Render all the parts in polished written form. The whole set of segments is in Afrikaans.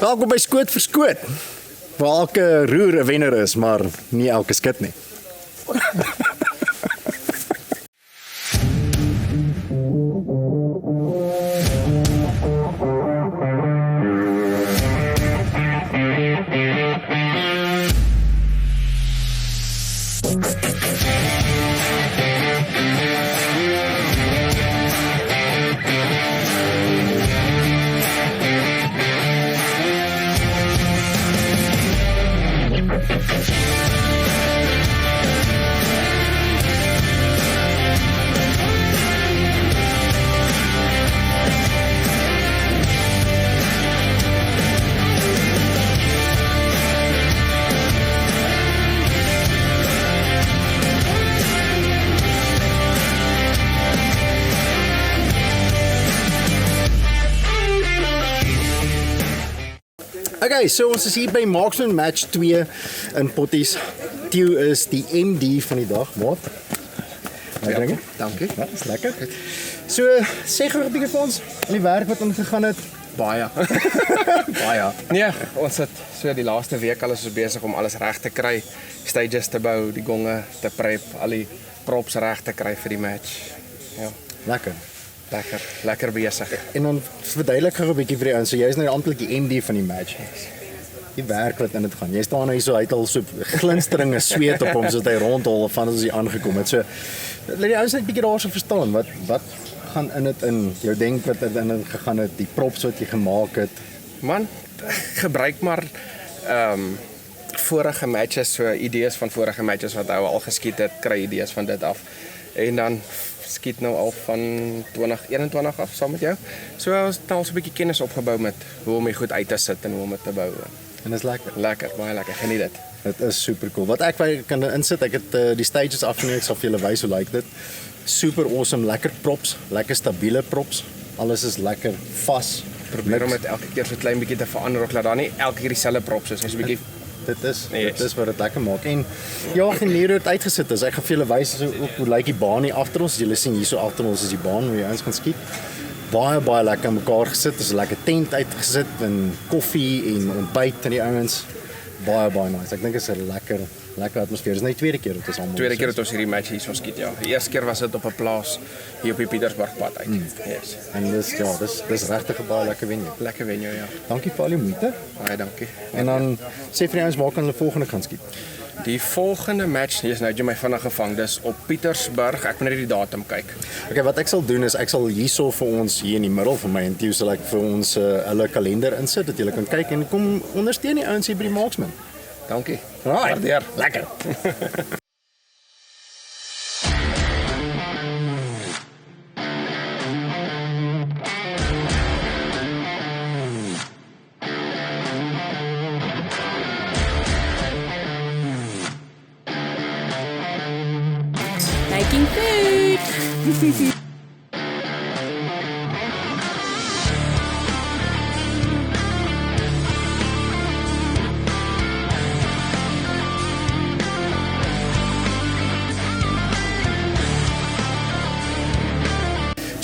Welkom by Skoot vir Skoot, waar elke roer 'n wenner is, maar nie elke skit nie. Okay, so ons is hier by Marksman Match 2 in Potties. Theo is die MD van die dag, maat. Ja, dankie. Ja, is lekker. So, sê gou 'n bietjie vir ons, die werk wat aangegaan het. Baie. Baie. Nee, ons het so die laaste week al is ons besig om alles reg te kry. Stages te bou, die gonge te prep, al die props reg te kry vir die match. Ja, Lekker. lekker besig. En dan verduidelik gou 'n bietjie vir die ouens. So jy is nou amptelik die MD van die match. Die werk wat in dit gaan. Jy staan nou hier so, hy het al so glinsteringe sweet op hom sodat hy rondhol van ons hier aangekom het. So laat die ouens net 'n bietjie daarso verstaan wat gaan in dit in jou denk wat in dit gegaan het, die props wat jy gemaak het. Man, gebruik maar vorige matches, so idees van vorige matches wat hy al geskiet het, kry idees van dit af. En dan skiet nou al van 2021 af saam met jou. So ons het al so 'n bietjie kennis opgebou met hoe om dit goed uit te sit en hoe om dit te bou. En dit is lekker. Lekker, baie lekker. Geniet dit. Dit is super cool. Wat ek kan insit, ek het die stages afgeneem, ek sal vir julle wys hoe lyk dit. Super awesome, lekker props, lekker stabiele props. Alles is lekker vas. Probeer om dit elke keer so klein bietjie te verander of laat daar nie elke keer dieselfde props is, so 'n bietjie. Dit is wat dit lekker maak. En ja, geniet dit uitgesit is. Ek gaan vir julle wys hoe lyk die baan hier agter ons. Julle sien hierso agter ons is die baan waar jy eens gaan skiet. Baie lekker aan mekaar gesit. Dis 'n lekker tent uitgesit en koffie en ontbyt en die ouens. Baie nice. Ek dink dit is 'n lekker atmosfeer. Dis nou die tweede keer dat ons almal. Tweede keer dat ons hierdie match hier so skiet, ja. Die eerste keer was dit op 'n plaas hier op die Pietersburgpad uit. Yes. En dis regtig 'n baie lekker venue. Lekker venue, ja. Dankie vir al die moeite. Baie dankie. En dan sê vir die ouens waar kan hulle volgende gaan skiet. Die volgende match, hier is nou jy my vinnig gevang, dis op Pietersburg. Ek moet net die datum kyk. Okay, wat ek sal doen is ek sal hierso vir ons hier in die middel van my en Theo sal ek vir ons hulle kalender insit dat julle kan kyk en kom ondersteun die ouens hier by die Marksman. Dankie. Waardeer. Lekker. Making food.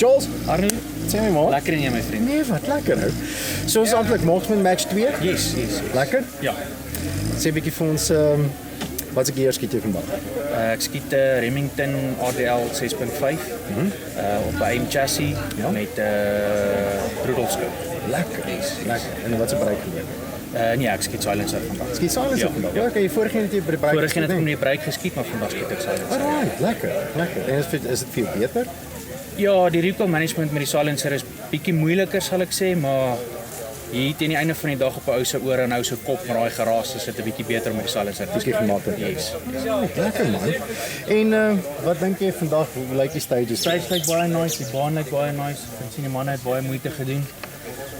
Jules, Arnie, sê my maar. lekker en jy my vriend. Nee, wat lekker nou. So ons amptelik Marksman Match 2. Yes. Lekker. Ja. Sê 'n bietjie vir ons wat se gear skiet jy vandag? Ek skiet Remington RDL 6.5 op 'n AIM chassis met Rudolfscope. Lekker. Lekker. En wat se bereik gebeur? Nee, ek skiet silencer vandag. Skiet silencer Ja. vandag. Ja, okay, vorige keer het jy by die bereik. Vorige keer het ek met die break geskiet, maar vandag skiet ek silencer. Alright, lekker. En is dit vir jou beter? Ja, die recoil management met die silencer is bietjie moeiliker sal ek sê, maar hier teen die einde van die dag op 'n ou se ore en ou se kop met daai geraas is dit 'n bietjie beter met die silencer. Bietjie gemaklik. Yes. Lekker man. En wat dink jy vandag hoe lyk die stages? Stage lyk baie nice, die baan lyk baie nice. Ek sien die manne het baie moeite gedoen.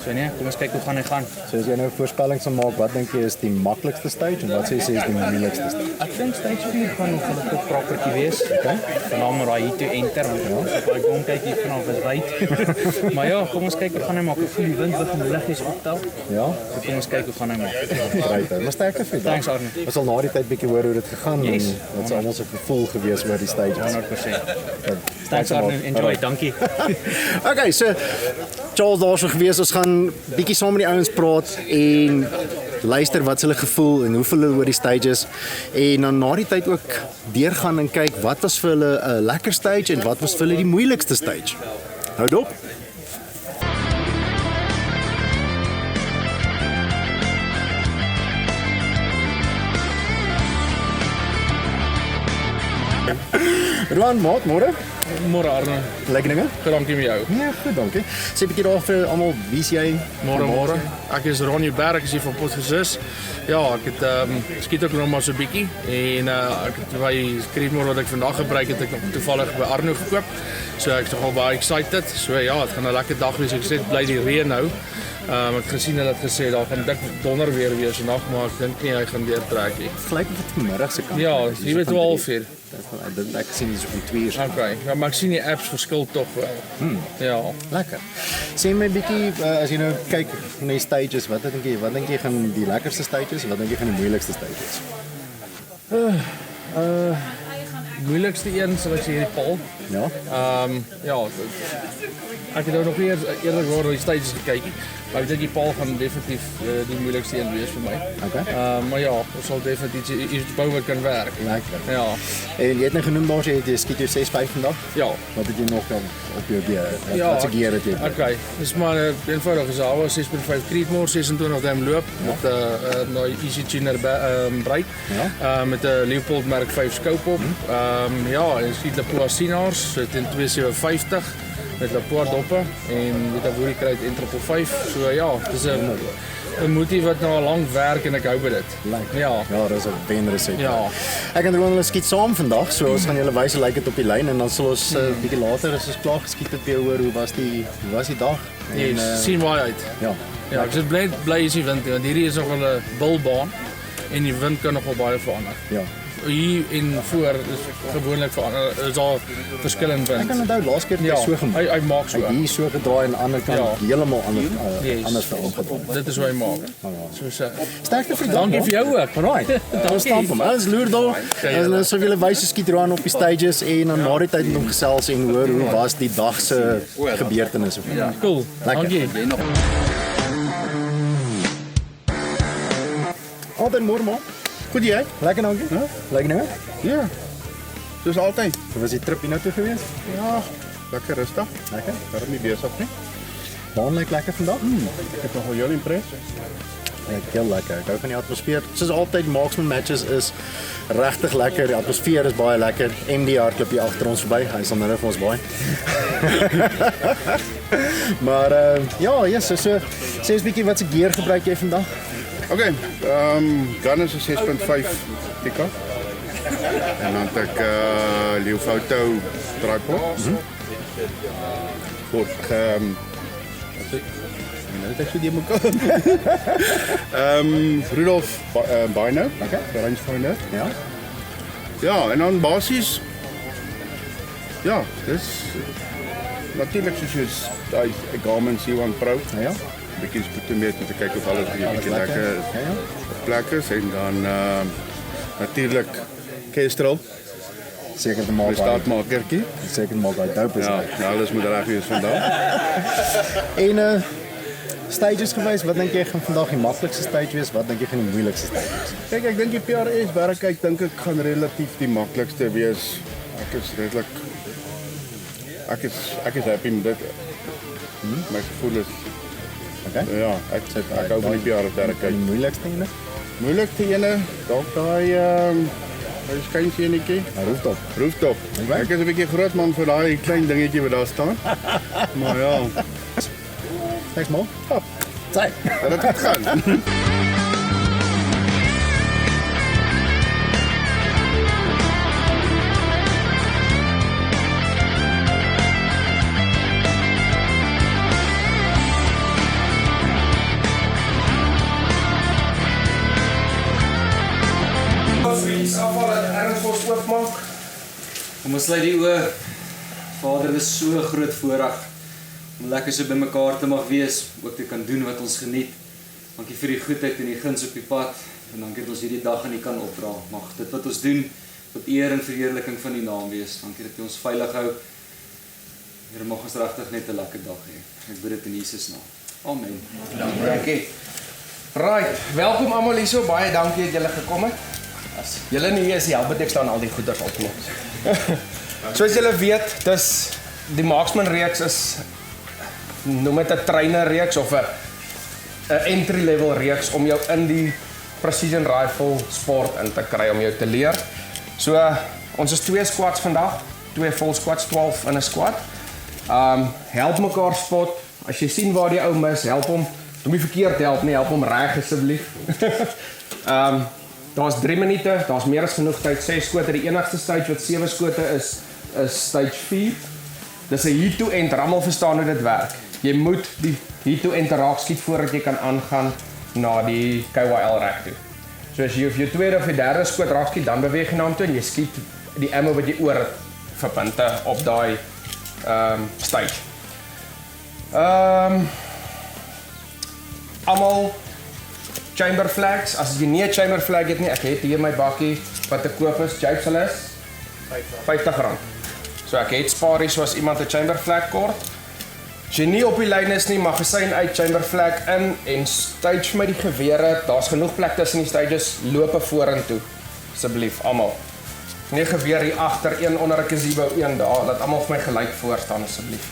So nee, kom ons kyk hoe gaan hy gaan. So as jy nou voorspellings sal maak, wat dink jy is die maklikste stage en wat sê jy is die moeilikste stage? Ek dink stage 4 gaan nog 'n kop property wees. Okay. Veral met daai to enter. Baie kom kyk hier vanaf is wyd. Maar ja, kom ons kyk hoe gaan hy maak. Ek voel die wind begin liggies optel. Ja, So kom ons kyk hoe gaan hy maak. right. Maar sterkte vir jou. Thanks, Arnie. Ons sal na die tyd bietjie hoor hoe dit gegaan Yes. en wat se almal se gevoel gewees oor die stages. 100%. Thanks, Arnie. Enjoy. Dankie. Okay, so Charles daar so gewees. Ons gaan bietjie saam met die ouens praat en luister wat hulle gevoel en hoe hulle oor die stages en dan na die tyd ook deurgaan en kyk wat was vir hulle 'n lekker stage en wat was vir hulle die moeilikste stage. Hou dop. Roan, maat, môre. Môre Arno. Lekker dinge? Dankie met jou. Ja, goed, dankie. Sê 'n bietjie daar vir almal, wie's jy? Môre. Ek is Ronnie Berg, ek is hier van Potgieter. Ja, ek het skiet ook nog maar so 'n bietjie en ek het by Creedmoor wat ek vandag gebruik het, ek nog toevallig by Arno gekoop. So ek is nogal baie excited. So ja, dit gaan 'n lekker dag wees. Ek sê bly die reën nou. Ek het gesien hulle het gesê daar gaan dik donder weer wees vandag, maar ek dink nie hy gaan weer trek nie. Gelyk met vanmiddag se kant. Ja, jy weet 12:00. Ek sien dis op 2 uur. Okay, ja, maar ek sien die apps verskil tog wel. Ja. Lekker. Sê my bietjie as jy nou kyk na die stages, wat dink jy? Wat dink jy gaan die lekkerste stages? Wat dink jy gaan die moeilikste stages? Moeilikste een sal ek sê hierdie Paul. Ja. Ja, ek het nou nog nie eerder oor die stages gekyk nie, maar ek dink die Paul gaan definitief die moeilikste een wees vir my. Okay. Maar ja, ons sal definitief iets bou wat kan werk. Lekker. Ja. En jy het nou genoem daar jy skiet jou 6.5 vandag. Ja. Wat het jy nog op jou gear? Ja, Wat se gear het jy? Okay, dis maar eenvoudig is al 6.5 Creedmoor 26 duim loop met 'n Easy Tuner brake. Ja. Met 'n Leopold Mark 5 scope op. Ja, en skiet die Poissinars in 2750 met Lapoor doppe en met 'n Woerie kruit en 555. So ja, dis 'n motief wat nou al lank werk en ek hou by dit. Lekker. Ja. Ja, dis 'n wenresep. Ja. Ek en Ronald skiet saam vandag, so ons gaan julle wys hoe lyk dit op die lyn en dan sal ons bietjie later as ons klaar geskiet het weer hoor hoe was die dag. En Sien baie uit. ja. Ja, ek is bly is die wind, want hierdie is nogal 'n bilbaan en die wind kan nogal baie verander. Ja. Hier en voor is gewoonlik verander, is daar verskillend Ek wind. kan onthou laas keer het Ja, hy so gemaak. hy maak so. Hy het hier so gedraai en aan die ander kant Ja. heeltemal anders Yes. anders opgedraai. Dit is hoe hy maak. So sê. Sterkte vir die dag. Dankie man. vir jou ook. Alright. Dan staan hom. Ons loer daar. En dan sou julle wys skiet Roan op die stages en dan na die tyd met hom gesels en hoor hoe was die dag se gebeurtenisse. Ja, cool. Lekker. Dankie. Altyd môre man. Goed jy? Lekker dankie. Lekker nou? Ja, soos altyd. Hoe was die trip hiernatoe gewees? Ja, lekker rustig. Lekker. Daarom nie besig nie. Baan lyk lekker vandag. Ek het nogal heel impressed. Heel lekker. Ek hou van die atmosfeer. Soos altyd marksman matches is regtig lekker. Die atmosfeer is baie lekker. MD hardloop hier agter ons verby. Hy sal nou vir ons baie. Maar ja, yes, so sê ons bietjie wat se gear gebruik jy vandag? Okay, gun is 'n 6.5 Pika. En dan het ek Leeufoto tripod. Goed, nou het ek so die mekaar. Rudolf Bino, Okay. rangefinder. Ja. Ja, en dan basies ja, dis natuurlik soos jy daai Garmin C1 Pro. Ja. Bietjie spoedometer te kyk of alles bietjie lekker Ja. op plek is en dan natuurlik Kestrel, Seker te maak. staatmakertjie. Seker te maak hy dope is. Ja, alles moet reg wees vandag. En stages gewys, wat dink jy gaan vandag die maklikste stage wees? Wat dink jy gaan die moeilikste stage wees? Kyk, ek dink die PRS werk ek dink ek gaan relatief die maklikste wees. Ek is redelik ek is happy met dit. My gevoel is Okay. ja, ek hou van die PRS werk. Die moeilikste ene? Moeilikste ene, dalk daai hy skyn enetjie. Rooftop. Rooftop. Ek is 'n bietjie groot man vir daai klein dingetjie wat daar staan. Maar ja, Thanks man. Top. Sê. dit het gaan. Kom ons sluit die oë. Vader, dit is so 'n groot voorreg om lekker so bymekaar te mag wees, ook te kan doen wat ons geniet. Dankie vir die goedheid en die guns op die pad en dankie dat ons hierdie dag aan U kan opdra. Mag dit wat ons doen tot eer en verheerliking van U naam wees. Dankie dat U ons veilig hou. Here mag ons regtig net 'n lekker dag hê. Ek bid dit in Jesus naam. Amen. Dankie. Right, welkom almal hierso. Baie dankie dat julle gekom het. As julle nie hier is, help dit ek staan al die goeders op nie. Soos julle weet, dis die Marksman reeks is noem dit 'n trainer reeks of 'n entry level reeks om jou in die precision rifle sport in te kry om jou te leer. So ons is 2 squads vandag, 2 full squads, 12 in 'n squad. Help mekaar spot. As jy sien waar die ou mis, help hom. Om nie verkeerd help nie, help hom reg asseblief. Daar's 3 minute, daar's meer as genoeg tyd. 6 skote, die enigste stage wat 7 skote is stage 4. Dis 'n hit to end, almal verstaan hoe dit werk. Jy moet die hit to end raak skiet voordat jy kan aangaan na die KYL rek toe. So as jy of jou tweede of jou derde skoot raak skiet, dan beweeg jy na hom toe en jy skiet die ammo wat jy oor het vir punte op daai stage. Almal chamber flags, as jy nie 'n chamber flag het nie, ek het hier my bakkie wat te koop is, Japes hulle is R50. So ek het spaar hier soos iemand 'n chamber flag kort. As jy nie op die lyn is nie, mag jy syn uit chamber flag in en stage met die gewere. Daar's genoeg plek tussen die stages, loop vorentoe asseblief almal. Nie geweer hier agter, een onder 'n gazebo, een daar, dat almal vir my gelyk voor staan asseblief.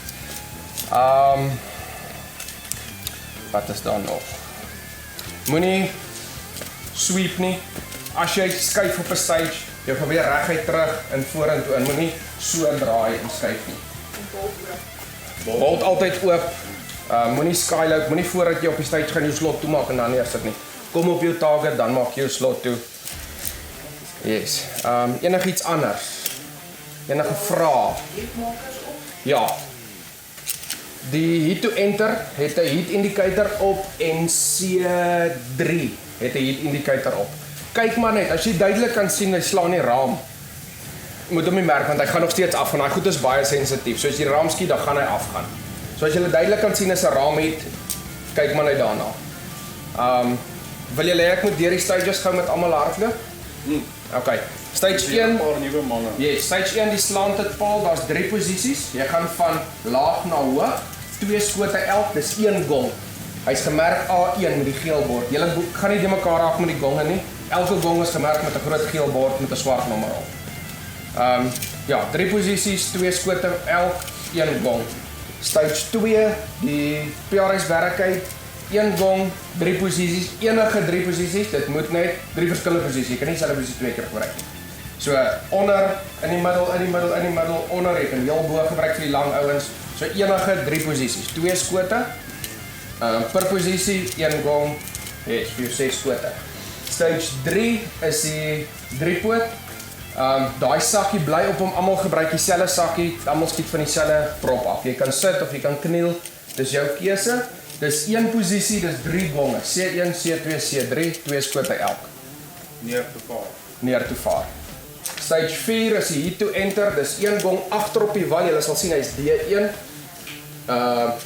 Wat is daar nog? Moenie sweep nie. As jy skuif op 'n stage, jy probeer reguit terug en vorentoe en moenie so draai en skuif nie. Bolt altyd oop. Moenie skyload, moenie voordat jy op die stage gaan jou slot toemaak en dan neersit nie. Kom op jou target, dan maak jy jou slot toe. Yes. Enigiets anders? Enige vrae? Ja. Die hit to enter het 'n hit indicator op en C3 het 'n hit indicator op. Kyk maar net, as jy duidelik kan sien hy slaan die raam. Jy moet hom nie merk want hy gaan nog steeds af en hy goed is baie sensitief. So as jy die raam skiet, dan gaan hy afgaan. So as jy duidelik kan sien is 'n raam hit, kyk maar net daarna. Wil jy hê ek moet deur die stages gou met almal hardloop? Okay. Stage 1. Yes, stage 1 die slanted paal, daar's 3 posisies. Jy gaan van laag na hoog, 2 skote elk, dis 1 gong. Hy's gemerk A1 met die geel bord. Julle gaan nie de mekaar raak met die gonge nie. Elke gong is gemerk met 'n groot geel bord met 'n swart nommer op. Ja, 3 posisies, 2 skote elk, 1 gong. Stage 2, die PRS barricade, 1 gong, 3 posisies, enige 3 posisies, dit moet net 3 verskillende posisies. Jy kan nie dieselfde posisie 2 keer gebruik nie. So onder, in die middel, in die middel, in die middel, onder, jy kan heel bo gebruik vir die lang ouens. So enige 3 posisies, 2 skote per posisie, 1 gong, yes, vir jou 6 skote. Stage 3 is die 3-poot. Daai sakkie bly op hom, almal gebruik dieselfde sakkie, almal skiet van dieselfde prop af. Jy kan sit of jy kan kniel, dis jou keuse. Dis 1 posisie, dis 3 gonge, C1, C2, C3, 2 skote elk. Neer toe vaar. Stage 4 is die hit to enter, dis 1 gong agter op die wal, jy sal sien hy is D1.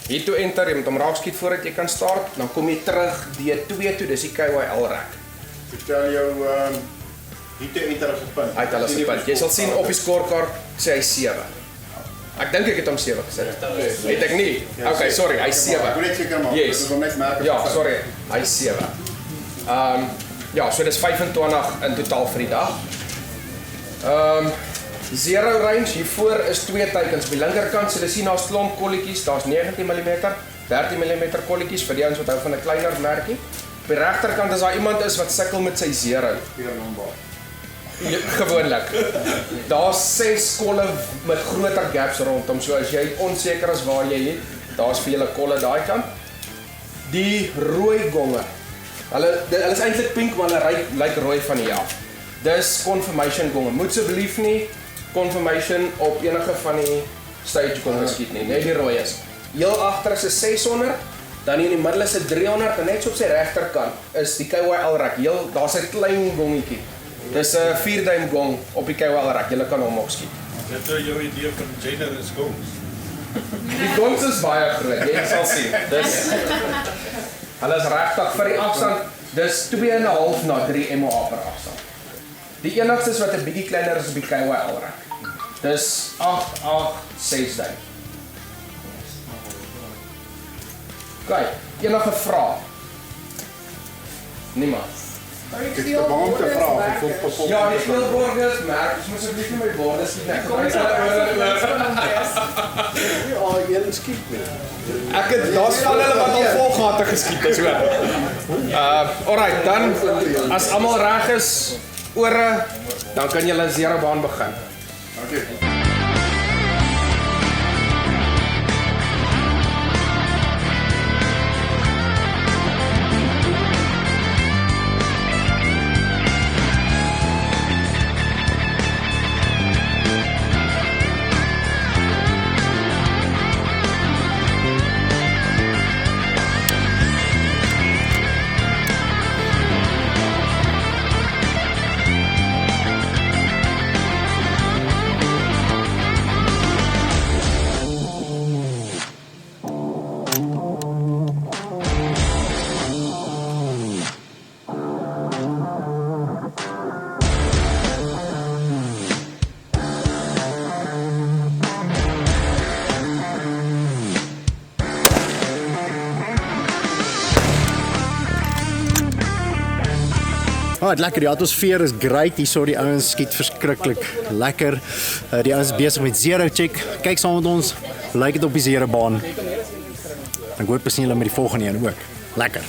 Hit to enter, jy moet hom raak skiet voordat jy kan start, dan kom jy terug D2 toe, dis die KYL rek. Vertel jou hit to enter as 'n punt. Uit alles 'n punt. Jy sal sien op die scorecard sê hy 7. Ek dink ek het hom 7 gesit. Het ek nie? Okay, sorry, hy 7. Ek wil net seker maak, yes. Ek wil net merk. Ja, sorry, hy 7. Ja, so dis 25 in totaal vir die dag. Zero range, hiervoor is 2 teikens. Op die linkerkant sal jy sien daar's klomp kolletjies, daar's 19 mm, 13 mm kolletjies vir die ouens wat hou van 'n kleiner merkie. Op die regterkant as daar iemand is wat sukkel met sy zero. Gewoonlik. Daar's 6 kolle met groter gaps rondom. So as jy onseker is waar jy het, daar's vir julle kolle daai kant. Die rooi gonge. Hulle is eintlik pink, maar hulle lyk rooi van die af. Dis confirmation gonge. Moet asseblief nie confirmation op enige van die stage gonge skiet nie. Net die rooi is. Heel agter is 'n 600, dan in die middel is 'n 300 en net so op sy regterkant is die KYL rek. Heel daar's 'n klein gongetjie. Dis 'n 4-duim gong op die KYL rek. Jy kan hom ook skiet. Dit is jou idee van generous gongs. Die gongs is baie groot. Jy sal sien. Dis hulle is regtig vir die afstand. Dis 2,5 na 3 MOA per afstand. Die enigstes wat 'n bietjie kleiner is op die KYL rek. Dis 8,6 duim. Kyk, enige vrae? Niemand. Ek is te bang om te vra of ek wil perform. Ja, die speelbordes, merk, ons moet asseblief nie my bordes skiet nie. Kom eens Ja, een skiet nie. daar's van hulle wat al volgate geskiet is, hoor. Alright, dan, as almal reg is, ore, dan kan julle 'n zero baan begin. Okay. Alright, lekker, die atmosfeer is great, hier so die ouens skiet verskriklik lekker. Die ouens is besig met zero check, kyk saam met ons, lyk het op die zero baan. Ek hoop sien julle met die volgende een ook. Lekker.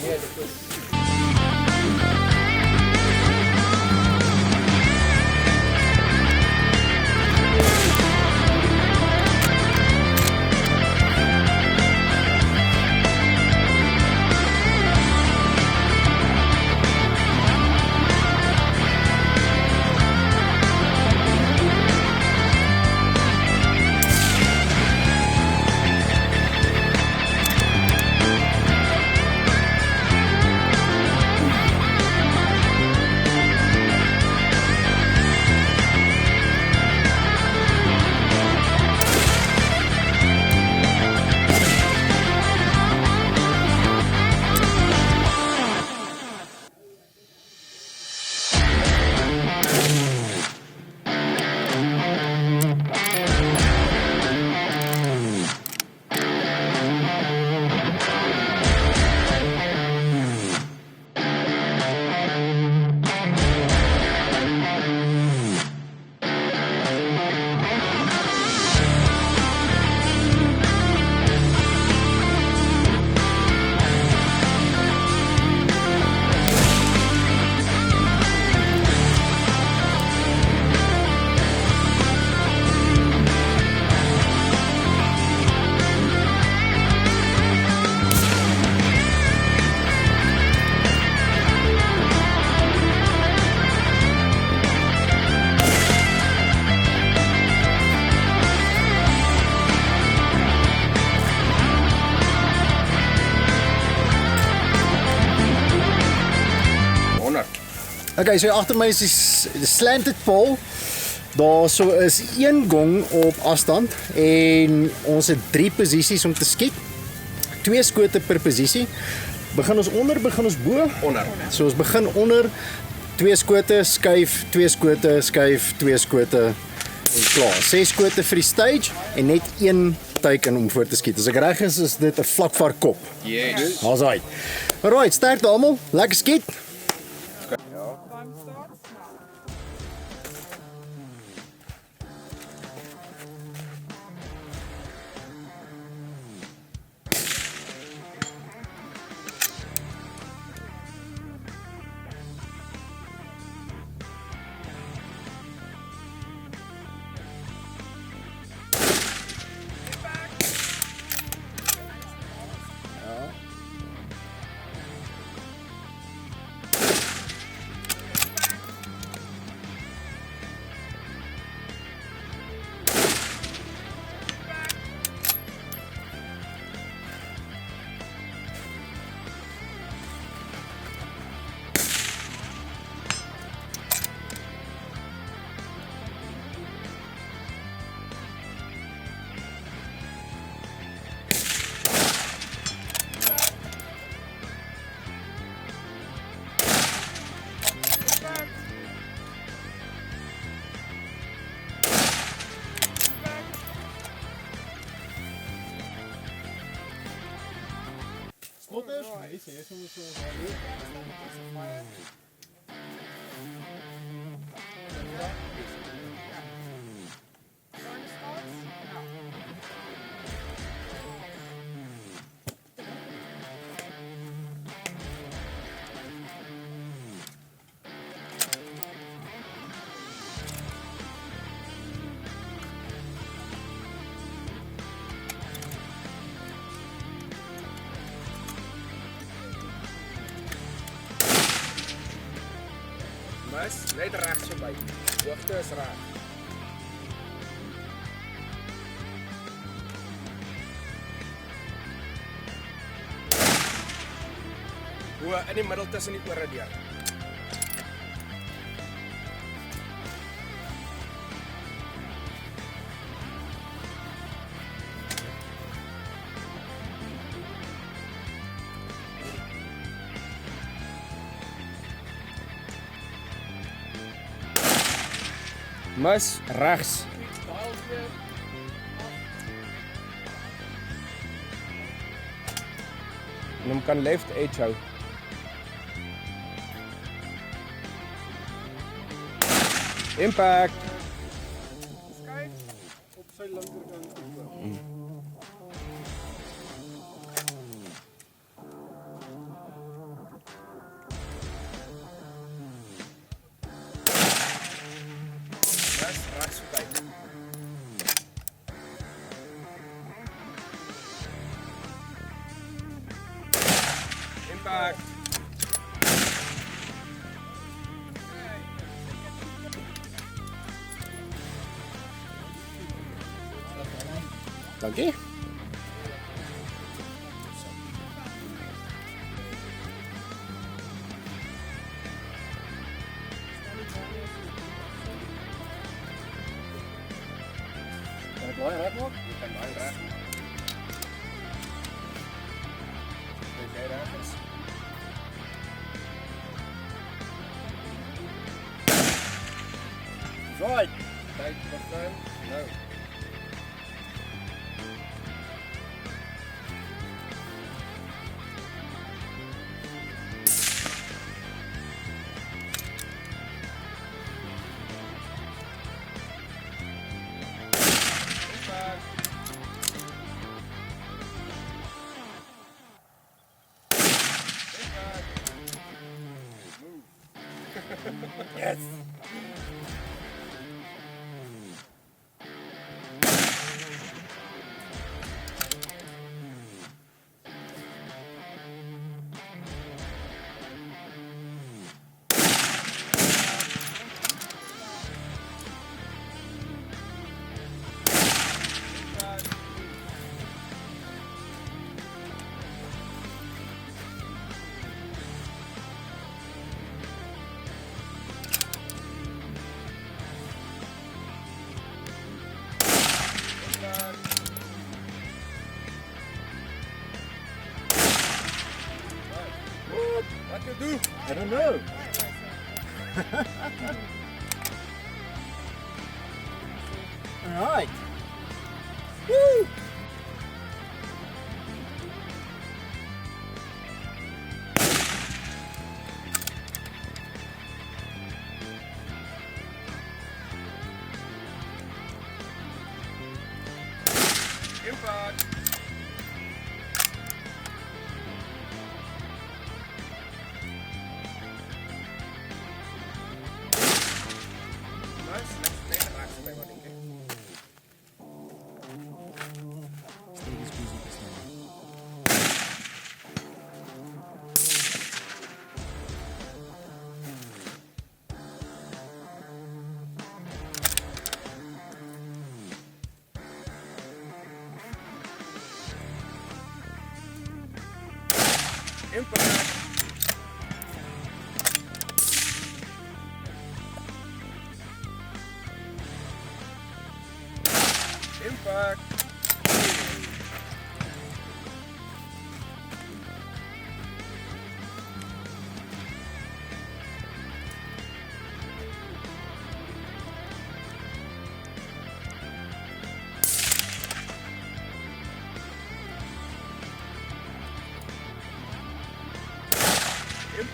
Okay, so agter my is die slanted pole. Daar so is een gong op afstand en ons het 3 posisies om te skiet. 2 skote per posisie. Begin ons onder, begin ons bo? Onder. So ons begin onder, 2 skote, skuif, 2 skote, skuif, 2 skote en klaar. 6 skote vir die stage en net 1 teiken om voor te skiet. As ek reg is dit 'n vlakvaar kop. Yes. Daar's hy. Alright, sterkte almal. Lekker skiet. Mis, net regs verby. Hoogte is reg. Bo in die middel tussen die ore deur. Mis regs. En hom kan left edge hou. Impact. Op sy linkerkant. Regs verby. Impact. Dankie. Kan ek baie reg maak? Jy kan baie reg maak. Dis jy reg is. Right. Tyd begin nou. Yes. What you do? I don't know. All right. Woo! Impact. Nice. Net regs by wat dink ek. Impact. Impact.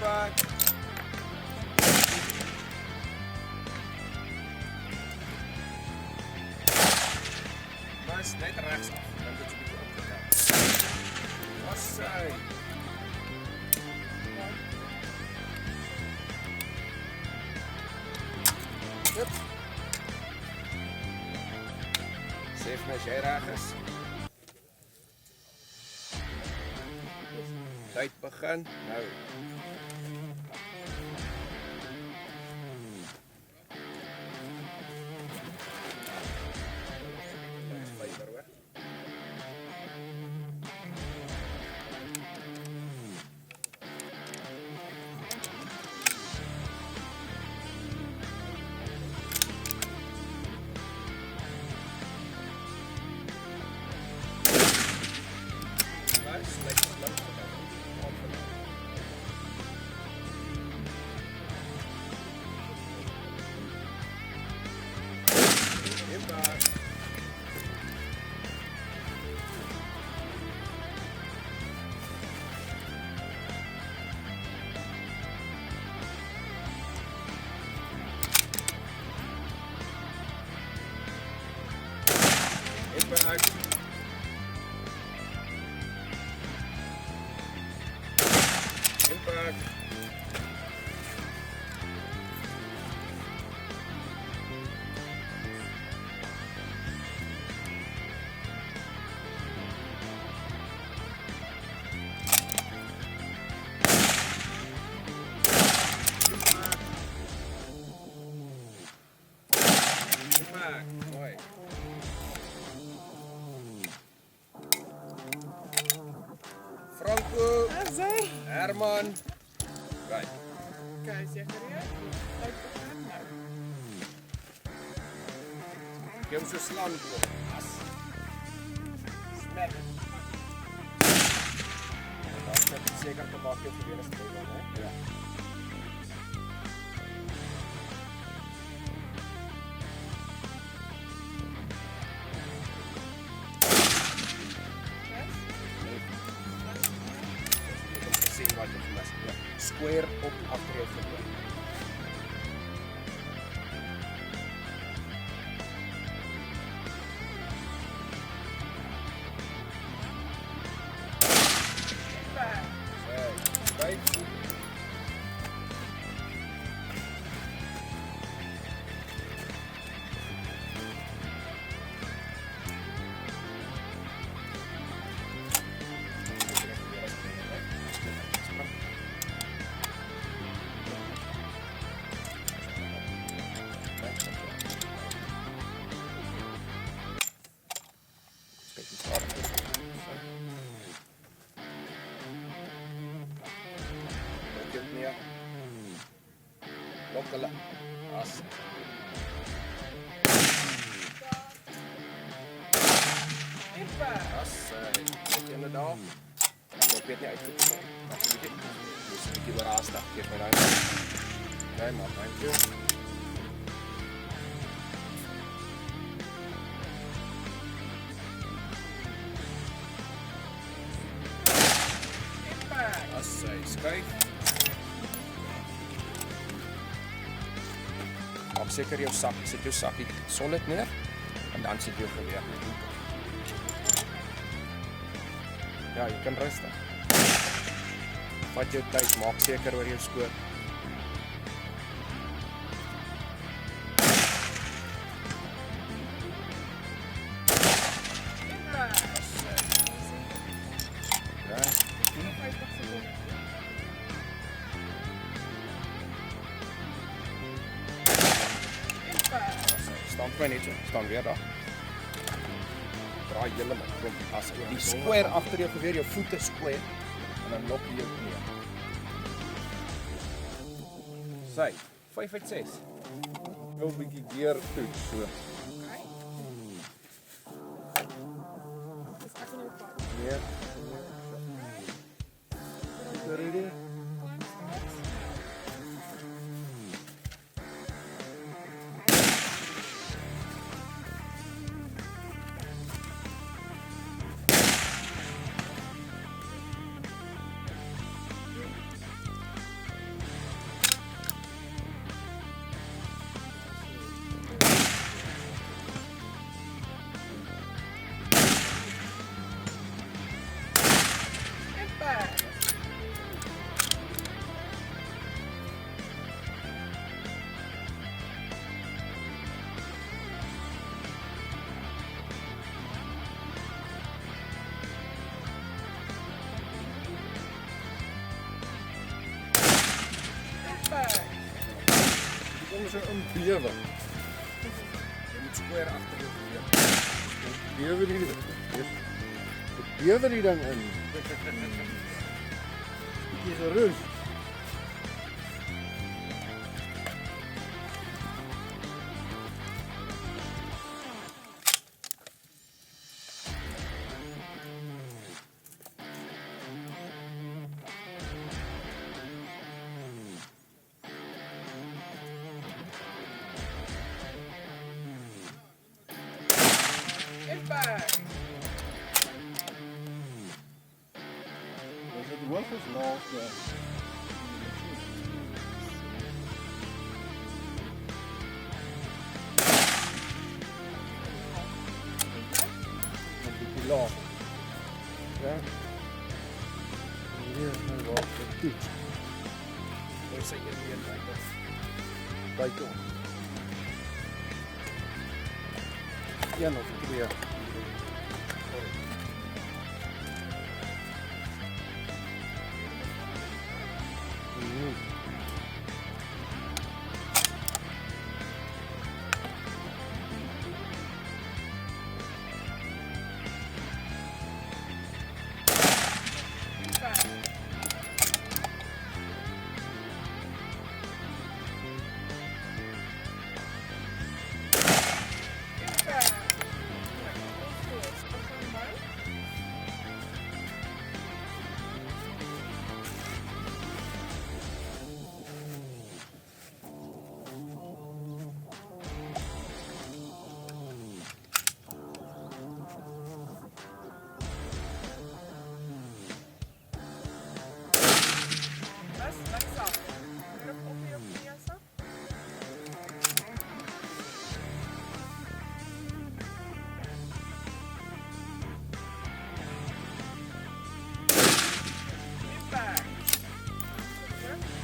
Impact. Nice, net rechts af. Dan moet je een beetje opgegaan. Wassai. Hup. Sef my as jy reg is. Tyd begin nou. Impact. Impact. Impact. Mooi. Franco. Herman. Right. Okay, seker jy? Tyd begin nou. Jy moet so slaan voor. As. Smack. En dan moet jy seker te maak jy weer eens speel dan, hè? Ja. Sien wat jy gemis het. Square op agter jou geloop. Lokale as. As, ek inderdaad. Ek weet nie uitgekom nie. Maar ek weet nie. Dis 'n bietjie oorhaastig. Geef my nou. Nee, maar thank you. As hy skuif. Maak seker jou sak, sit jou sakkie solid neer en dan sit jou geweer. Ja, jy kan rustig. Vat jou tyd, maak seker oor jou skoot. Staan vir net so, staan weer daar. Draai heeltemal kom as die square agter jou geweer, jou voete square en dan lok jy jou neer. Sy, 5 uit 6. Wil 'n bietjie deur toets so. Dis ek in jou pad. Nee. Ready? sommer so inbewe. Jy moet square agter jou weer. Bewe die ding in. Bietjie gerus. Get back. Is dit hoof of laag? Een bietjie laag. Ja. Hier is nou waar ek toets. Ons sê een weer buite. Buite. Een of twee. Get back. Get back. Let's up. Look op your knees up. Get back. Get back.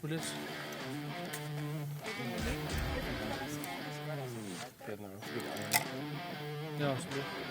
Police. Dit nou. Ja, asseblief.